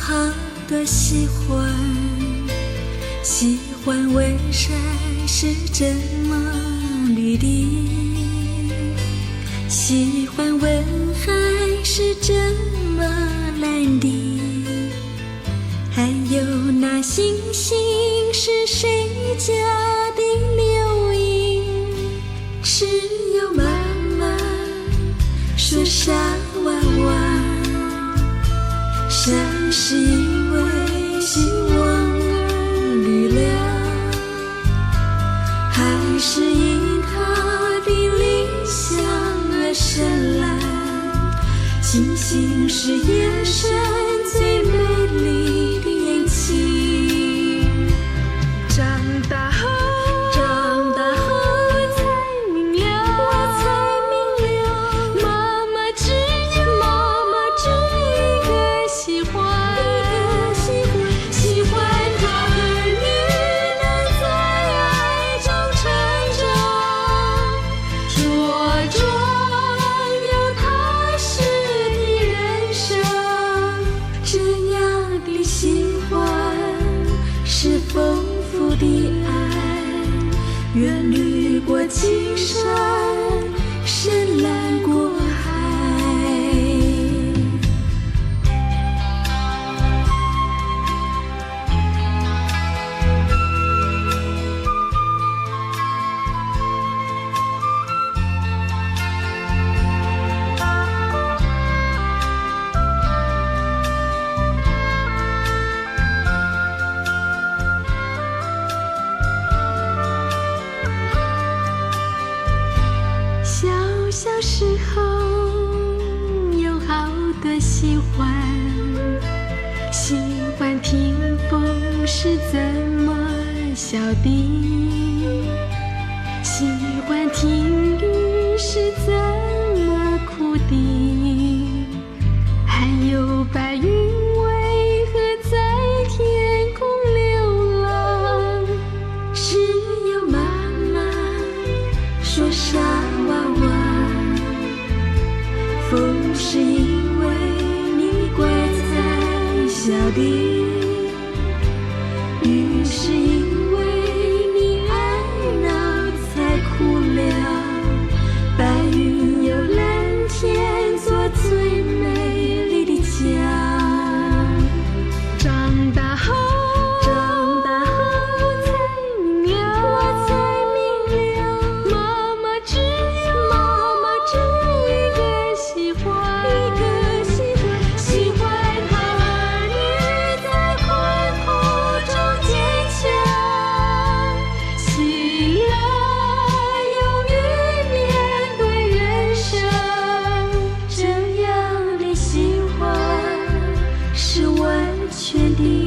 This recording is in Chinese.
好的喜欢，喜欢为谁是这么绿的，喜欢问海是这么蓝的，还有那星星是谁家的留影，只有妈妈说傻娃娃，傻是因为希望而绿了，还是因他的理想而深蓝，星星是夜深最美丽的眼睛。长大后我才明了，妈妈只一个喜欢，喜欢她儿女能在爱中成长，茁壮有踏实的人生。这样的喜欢是丰富的爱，远滤过青山，深蓝过海。小时候有好多喜欢，喜欢听风是怎么笑的，喜欢听雨是怎么哭的，还有白云为何在天空流浪，只有妈妈说傻娃娃，风是因为你乖才笑的，雨是因为你爱闹才哭了，白云有蓝天做最美丽的家。长大后我才明了，妈妈只一个喜欢，喜欢她儿女在困苦中坚强，喜乐勇于面对人生。这样的喜欢是完全的